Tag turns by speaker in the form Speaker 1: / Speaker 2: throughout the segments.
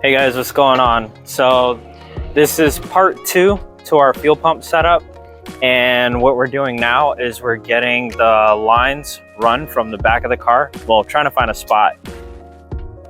Speaker 1: Hey guys, what's going on? So this is part 2 to our fuel pump setup, and what we're doing now is we're getting the lines run from the back of the car. Well, trying to find a spot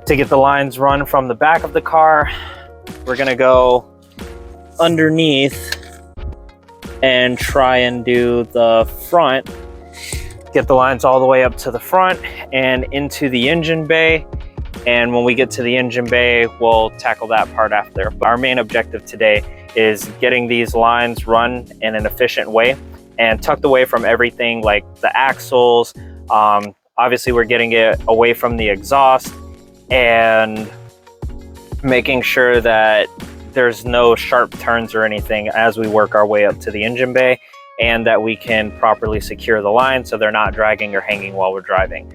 Speaker 1: to get the lines run from the back of the car. We're gonna go underneath and try and do the front, get the lines all the way up to the front and into the engine bay. And when we get to the engine bay, we'll tackle that part after. But our main objective today is getting these lines run in an efficient way and tucked away from everything like the axles. Obviously, we're getting it away from the exhaust and making sure that there's no sharp turns or anything as we work our way up to the engine bay, and that we can properly secure the line so they're not dragging or hanging while we're driving.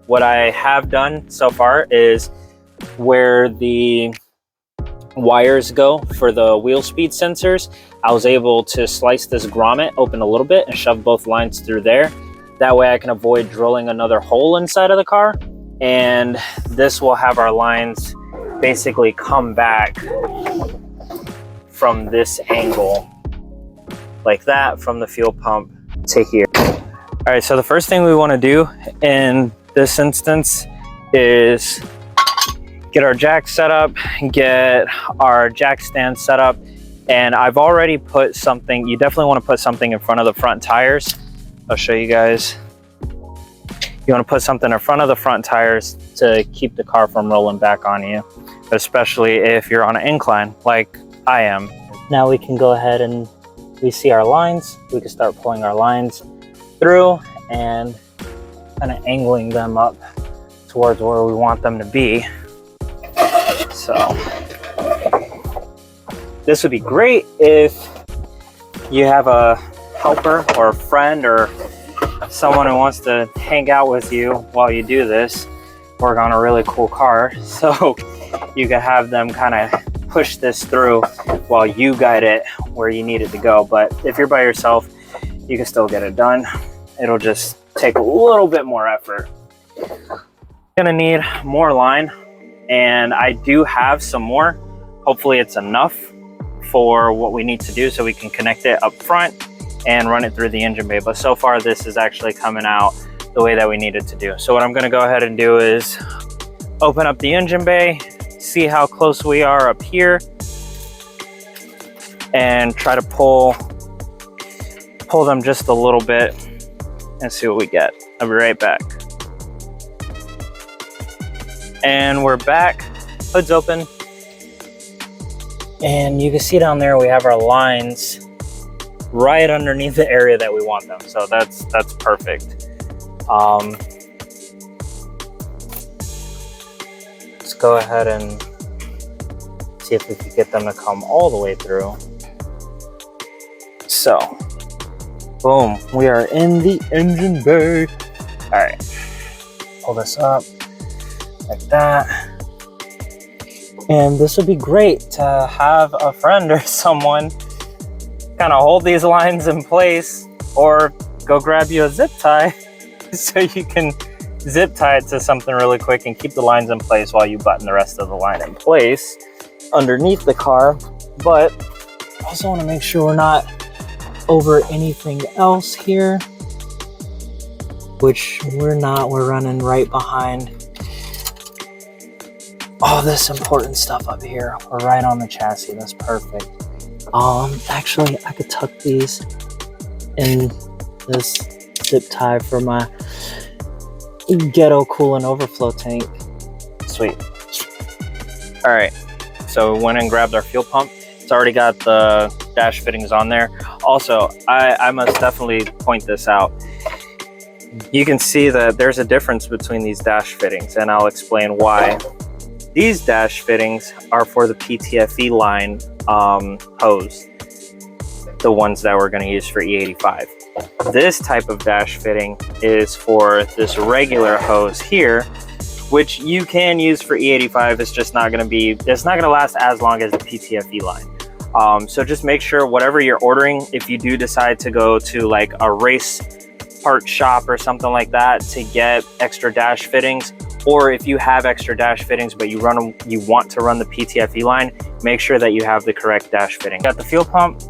Speaker 1: What I have done so far is where the wires go for the wheel speed sensors, I was able to slice this grommet open a little bit and shove both lines through there. That way I can avoid drilling another hole inside of the car. And this will have our lines basically come back from this angle like that, from the fuel pump to here. All right, so the first thing we want to do in this instance is get our jack set up, get our jack stand set up. And I've already put something, you definitely want to put something in front of the front tires. I'll show you guys. You want to put something in front of the front tires to keep the car from rolling back on you, especially if you're on an incline like I am. Now we can go ahead and we see our lines. We can start pulling our lines through and kind of angling them up towards where we want them to be. So this would be great if you have a helper or a friend or someone who wants to hang out with you while you do this, work on a really cool car, so you can have them kind of push this through while you guide it where you need it to go. But if you're by yourself, you can still get it done. It'll just take a little bit more effort. Gonna need more line, and I do have some more. Hopefully it's enough for what we need to do so we can connect it up front and run it through the engine bay. But so far this is actually coming out the way that we need it to do. So what I'm gonna go ahead and do is open up the engine bay, see how close we are up here, and try to pull them just a little bit and see what we get. I'll be right back. And we're back, hood's open. And you can see down there we have our lines right underneath the area that we want them. So that's perfect. Let's go ahead and see if we can get them to come all the way through. So, boom, we are in the engine bay. All right, pull this up like that. And this would be great to have a friend or someone kind of hold these lines in place, or go grab you a zip tie so you can zip tie it to something really quick and keep the lines in place while you button the rest of the line in place underneath the car. But also want to make sure we're not over anything else here, which we're not. We're running right behind all this important stuff up here. We're right on the chassis. That's perfect. Actually, I could tuck these in this zip tie for my ghetto coolant overflow tank. Sweet. All right, so we went and grabbed our fuel pump. It's already got the dash fittings on there. Also, I must definitely point this out. You can see that there's a difference between these dash fittings, and I'll explain why. These dash fittings are for the pt.2 line hose, the ones that we're going to use for E85. This type of dash fitting is for this regular hose here, which you can use for E85. It's just not going to last as long as the pt.2 line. So just make sure whatever you're ordering, if you do decide to go to like a race part shop or something like that to get extra dash fittings, Or if you have extra dash fittings, but you want to run the PTFE line, make sure that you have the correct dash fitting. Got the fuel pump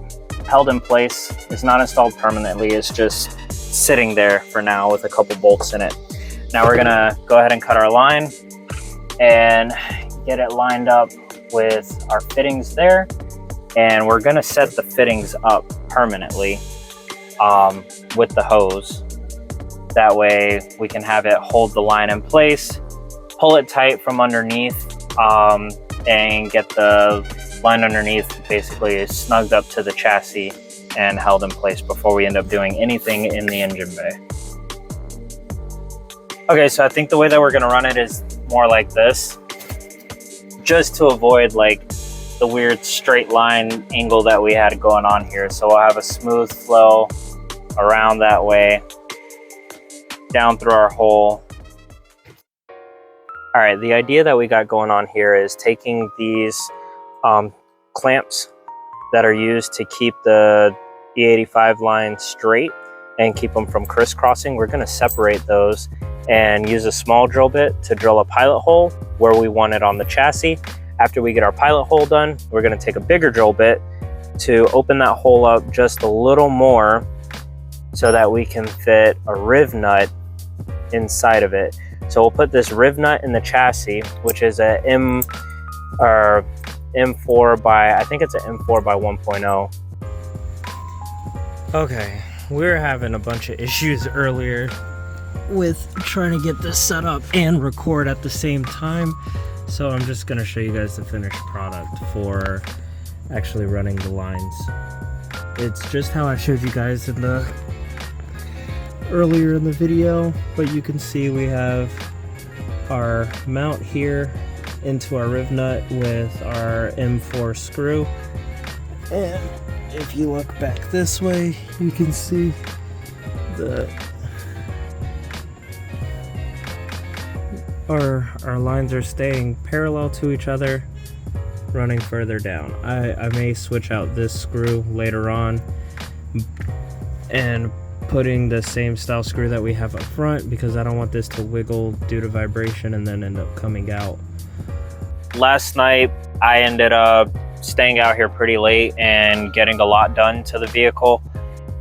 Speaker 1: held in place. It's not installed permanently. It's just sitting there for now with a couple bolts in it. Now we're gonna go ahead and cut our line and get it lined up with our fittings there. And we're gonna set the fittings up permanently with the hose. That way we can have it hold the line in place, pull it tight from underneath, and get the line underneath basically snugged up to the chassis and held in place before we end up doing anything in the engine bay. Okay, so I think the way that we're gonna run it is more like this, just to avoid like the weird straight line angle that we had going on here. So we'll have a smooth flow around that way, down through our hole. All right, the idea that we got going on here is taking these clamps that are used to keep the E85 line straight and keep them from crisscrossing. We're gonna separate those and use a small drill bit to drill a pilot hole where we want it on the chassis. After we get our pilot hole done, we're gonna take a bigger drill bit to open that hole up just a little more so that we can fit a riv nut inside of it. So we'll put this riv nut in the chassis, which is a M4 by, I think it's an M4 by 1.0. Okay, we were having a bunch of issues earlier with trying to get this set up and record at the same time. So I'm just gonna show you guys the finished product for actually running the lines. It's just how I showed you guys in the earlier in the video, but you can see we have our mount here into our riv nut with our M4 screw, and if you look back this way you can see our lines are staying parallel to each other, running further down. I may switch out this screw later on and putting the same style screw that we have up front, because I don't want this to wiggle due to vibration and then end up coming out. Last night I ended up staying out here pretty late and getting a lot done to the vehicle.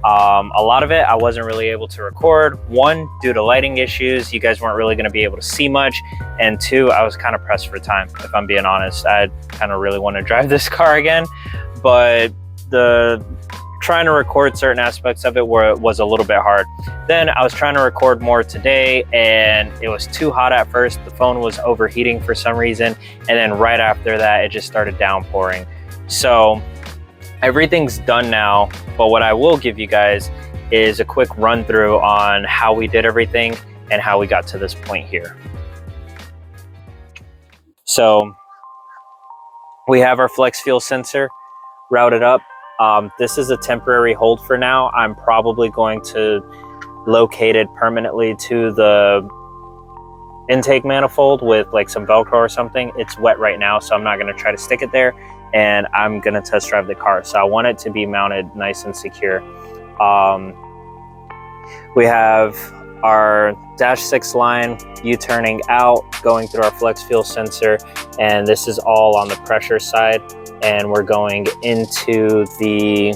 Speaker 1: A lot of it I wasn't really able to record. One, due to lighting issues, you guys weren't really going to be able to see much, and two, I was kind of pressed for time, if I'm being honest. I kind of really want to drive this car again, but trying to record certain aspects of it was a little bit hard. Then I was trying to record more today and it was too hot at first. The phone was overheating for some reason, and then right after that it just started downpouring. So everything's done now, but what I will give you guys is a quick run through on how we did everything and how we got to this point here. So we have our flex fuel sensor routed up. This is a temporary hold for now. I'm probably going to locate it permanently to the intake manifold with like some Velcro or something. It's wet right now, so I'm not going to try to stick it there, and I'm going to test drive the car. So I want it to be mounted nice and secure. We have our dash 6 line U-turning out, going through our flex fuel sensor, and this is all on the pressure side, and we're going into the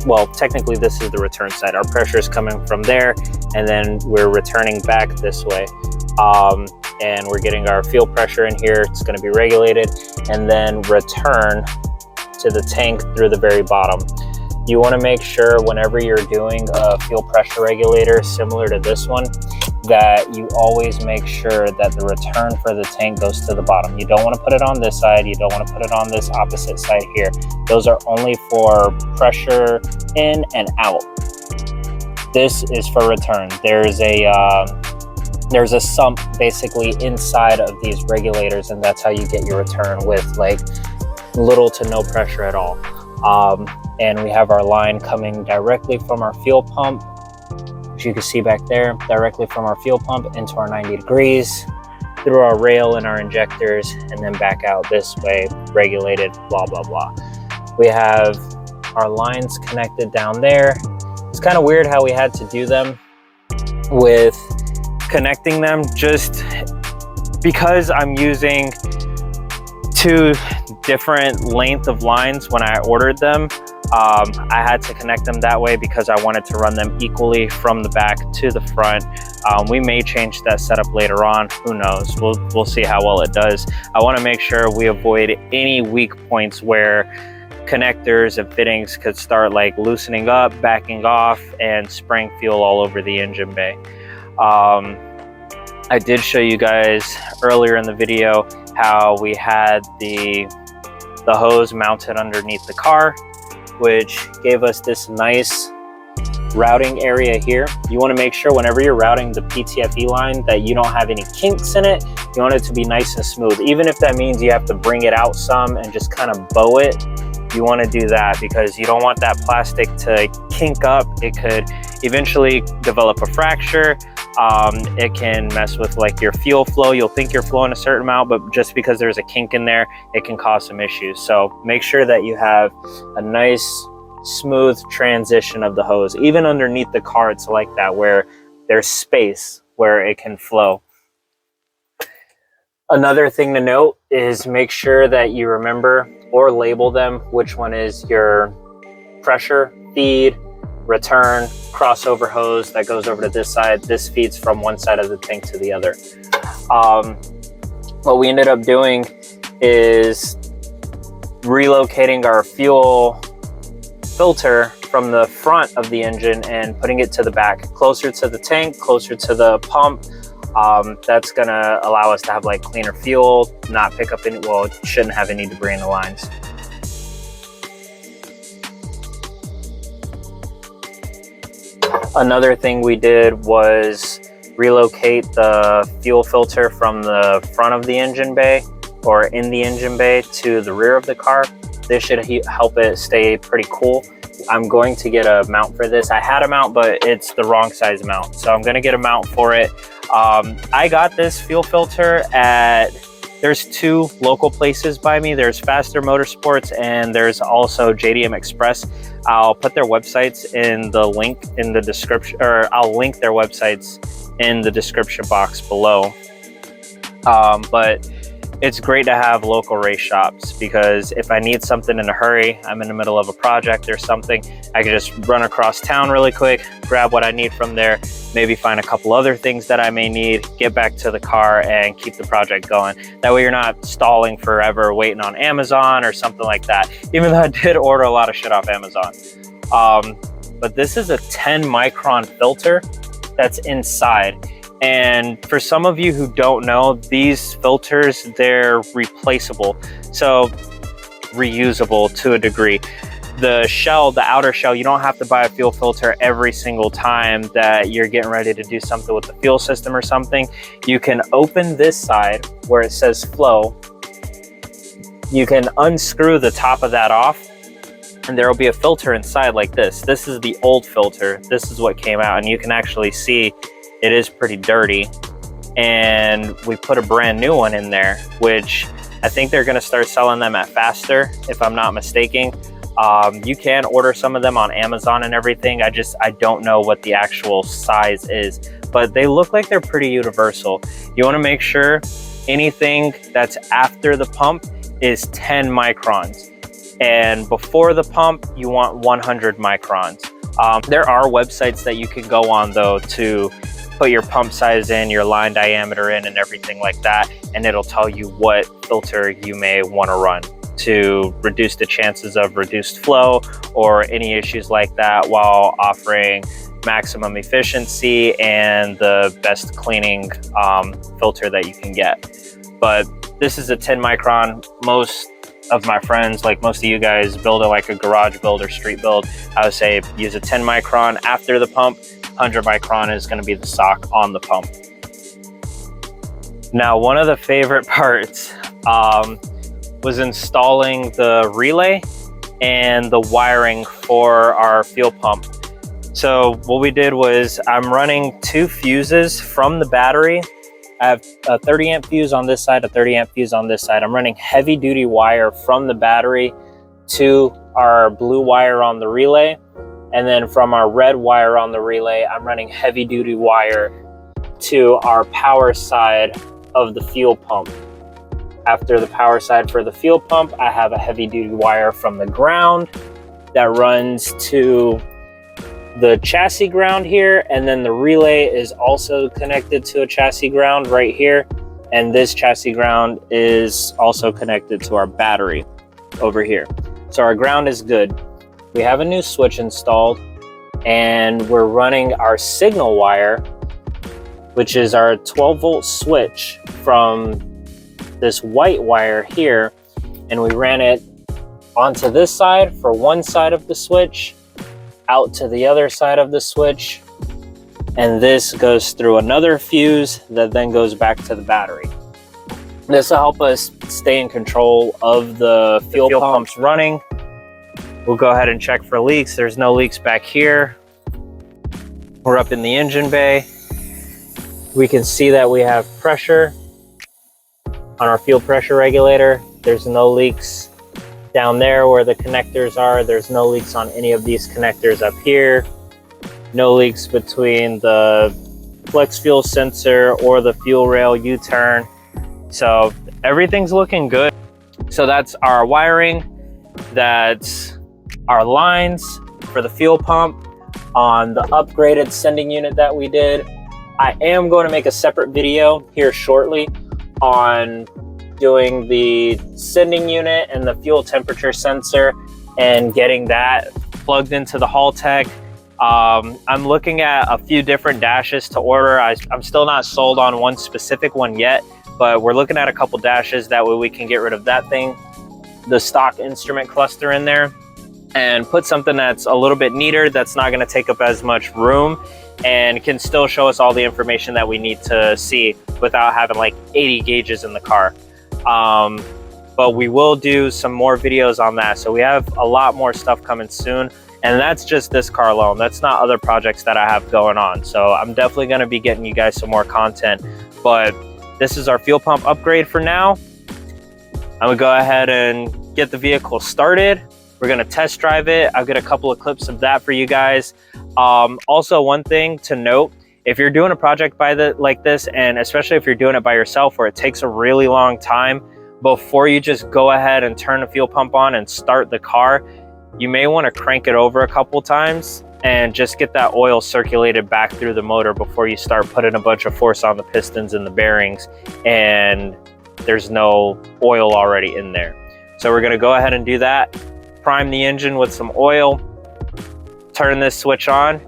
Speaker 1: well, technically this is the return side. Our pressure is coming from there, and then we're returning back this way, and we're getting our fuel pressure in here. It's going to be regulated, and then return to the tank through the very bottom. You want to make sure whenever you're doing a fuel pressure regulator similar to this one, that you always make sure that the return for the tank goes to the bottom. You don't want to put it on this side. You don't want to put it on this opposite side here. Those are only for pressure in and out. This is for return. There's a sump basically inside of these regulators, and that's how you get your return with like little to no pressure at all. And we have our line coming directly from our fuel pump, which you can see back there, directly from our fuel pump into our 90 degrees, through our rail and our injectors, and then back out this way, regulated, blah, blah, blah. We have our lines connected down there. It's kind of weird how we had to do them with, connecting them just because I'm using 2 different length of lines when I ordered them. I had to connect them that way because I wanted to run them equally from the back to the front. We may change that setup later on, who knows, we'll see how well it does. I want to make sure we avoid any weak points where connectors and fittings could start like loosening up, backing off, and spraying fuel all over the engine bay. I did show you guys earlier in the video how we had the hose mounted underneath the car, which gave us this nice routing area here. You want to make sure whenever you're routing the PTFE line that you don't have any kinks in it. You want it to be nice and smooth, even if that means you have to bring it out some and just kind of bow it. You want to do that because you don't want that plastic to kink up. It could eventually develop a fracture. It can mess with like your fuel flow. You'll think you're flowing a certain amount, but just because there's a kink in there, it can cause some issues. So make sure that you have a nice smooth transition of the hose. Even underneath the car, it's like that, where there's space where it can flow. Another thing to note is make sure that you remember or label them which one is your pressure, feed, return, crossover hose that goes over to this side. This feeds from one side of the tank to the other. What we ended up doing is relocating our fuel filter from the front of the engine and putting it to the back, closer to the tank, closer to the pump. That's gonna allow us to have like cleaner fuel, not pick up any, well, it shouldn't have any debris in the lines. Another thing we did was relocate the fuel filter from the front of the engine bay or in the engine bay to the rear of the car. This should help it stay pretty cool. I'm going to get a mount for this. I had a mount, but it's the wrong size mount. So I'm gonna get a mount for it. I got this fuel filter at, there's 2 local places by me. There's Faster Motorsports and there's also JDM Express. I'll put their websites in the link in the description, or I'll link their websites in the description box below. But it's great to have local race shops because if I need something in a hurry, I'm in the middle of a project or something, I can just run across town really quick, grab what I need from there, maybe find a couple other things that I may need, get back to the car and keep the project going. That way you're not stalling forever waiting on Amazon or something like that, even though I did order a lot of shit off Amazon. But this is a 10 micron filter that's inside. And for some of you who don't know, these filters, they're replaceable, so reusable to a degree. The shell, the outer shell, you don't have to buy a fuel filter every single time that you're getting ready to do something with the fuel system or something. You can open this side where it says flow. You can unscrew the top of that off and there will be a filter inside like this. This is the old filter. This is what came out, and you can actually see it is pretty dirty, and we put a brand new one in there, which I think they're going to start selling them at Faster, if I'm not mistaken. You can order some of them on Amazon and everything. I don't know what the actual size is, but they look like they're pretty universal. You want to make sure anything that's after the pump is 10 microns, and before the pump you want 100 microns. There are websites that you can go on though to put your pump size in, your line diameter in, and everything like that, and it'll tell you what filter you may want to run to reduce the chances of reduced flow or any issues like that, while offering maximum efficiency and the best cleaning filter that you can get. But this is a 10 micron. Most of my friends, like most of you guys, build it like a garage build or street build. I would say use a 10 micron after the pump. 100 micron is going to be the stock on the pump. Now, one of the favorite parts was installing the relay and the wiring for our fuel pump. So what we did was, I'm running 2 fuses from the battery. I have a 30 amp fuse on this side, a 30 amp fuse on this side. I'm running heavy duty wire from the battery to our blue wire on the relay. And then from our red wire on the relay, I'm running heavy duty wire to our power side of the fuel pump. After the power side for the fuel pump, I have a heavy duty wire from the ground that runs to the chassis ground here, and then the relay is also connected to a chassis ground right here, and this chassis ground is also connected to our battery over here. So our ground is good. We have a new switch installed, and we're running our signal wire, which is our 12-volt switch, from this white wire here, and we ran it onto this side for one side of the switch, out to the other side of the switch, and this goes through another fuse that then goes back to the battery. This will help us stay in control of the fuel pumps running. We'll go ahead and check for leaks. There's no leaks back here. We're up in the engine bay. We can see that we have pressure on our fuel pressure regulator. There's no leaks down there where the connectors are. There's no leaks on any of these connectors up here. No leaks between the flex fuel sensor or the fuel rail U-turn. So everything's looking good. So that's our wiring. That's our lines for the fuel pump on the upgraded sending unit that we did. I am going to make a separate video here shortly on doing the sending unit and the fuel temperature sensor and getting that plugged into the Haltech. I'm looking at a few different dashes to order. I'm still not sold on one specific one yet, but we're looking at a couple dashes. That way we can get rid of that thing, the stock instrument cluster in there, and put something that's a little bit neater, that's not going to take up as much room, and can still show us all the information that we need to see without having like 80 gauges in the car. But we will do some more videos on that. So we have a lot more stuff coming soon, and that's just this car alone. That's not other projects that I have going on. So I'm definitely going to be getting you guys some more content, but this is our fuel pump upgrade for now. I'm gonna go ahead and get the vehicle started. We're gonna test drive it. I'll get a couple of clips of that for you guys. Also, one thing to note, if you're doing a project like this, and especially if you're doing it by yourself where it takes a really long time, before you just go ahead and turn the fuel pump on and start the car, you may want to crank it over a couple times and just get that oil circulated back through the motor before you start putting a bunch of force on the pistons and the bearings and there's no oil already in there. So we're going to go ahead and do that. Prime the engine with some oil, turn this switch on,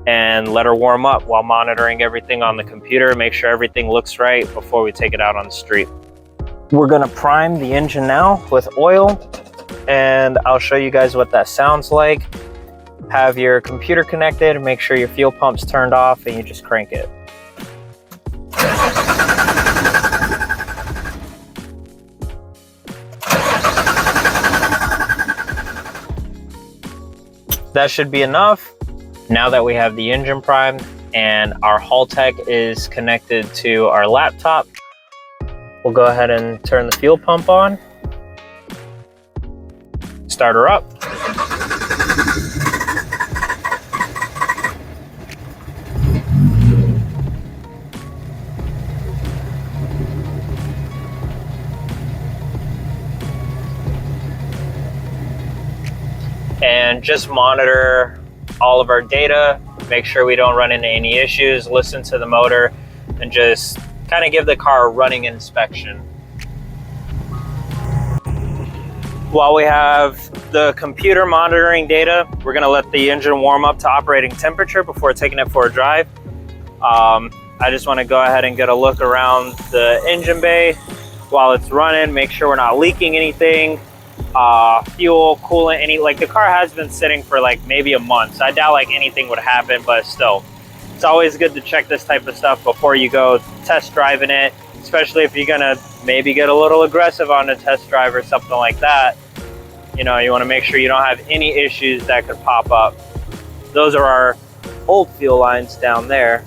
Speaker 1: and let her warm up while monitoring everything on the computer. Make sure everything looks right before we take it out on the street. We're gonna prime the engine now with oil, and I'll show you guys what that sounds like. Have your computer connected, make sure your fuel pump's turned off, and you just crank it. That should be enough. Now that we have the engine primed and our Haltech is connected to our laptop, we'll go ahead and turn the fuel pump on. Start her up. And just monitor all of our data, make sure we don't run into any issues, listen to the motor, and just kind of give the car a running inspection. While we have the computer monitoring data, we're gonna let the engine warm up to operating temperature before taking it for a drive. I just wanna go ahead and get a look around the engine bay while it's running, make sure we're not leaking anything. Fuel, coolant, like the car has been sitting for like maybe a month, so I doubt like anything would happen, but still, it's always good to check this type of stuff before you go test driving it, especially if you're gonna maybe get a little aggressive on a test drive or something like that. You know, you want to make sure you don't have any issues that could pop up. Those are our old fuel lines down there,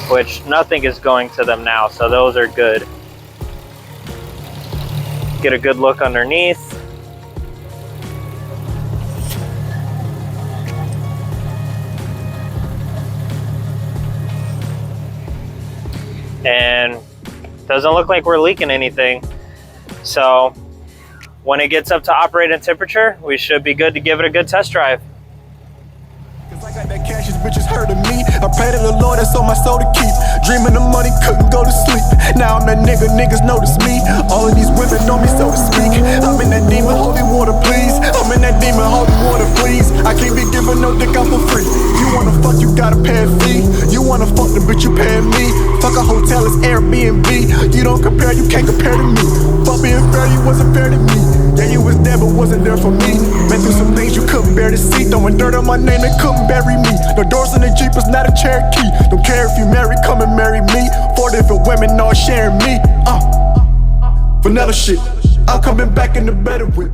Speaker 1: which nothing is going to them now, so those are good. Get a good look underneath. and doesn't look like we're leaking anything. So when it gets up to operating temperature, we should be good to give it a good test drive.
Speaker 2: I got that cash, these bitches heard of me. I pray to the Lord, that's on my soul to keep. Dreaming of money, couldn't go to sleep. Now I'm that nigga, niggas notice me. All of these women know me, so to speak. I'm in that demon, holy water, please. I'm in that demon, holy water, please. I can't be giving no dick out for free. You wanna fuck, you gotta pay a fee. You wanna fuck the bitch, you paying me. Fuck a hotel, it's Airbnb. You don't compare, you can't compare to me. Fuck being fair, you wasn't fair to me. Yeah, you was there, but wasn't there for me. Been through some things you couldn't bear to see. Throwing dirt on my name, they couldn't bury me. The doors in the Jeep is not a Cherokee. Don't care if you marry, come and marry me. 4 different women all sharing me. Vanilla shit, I'm coming back in the better whip.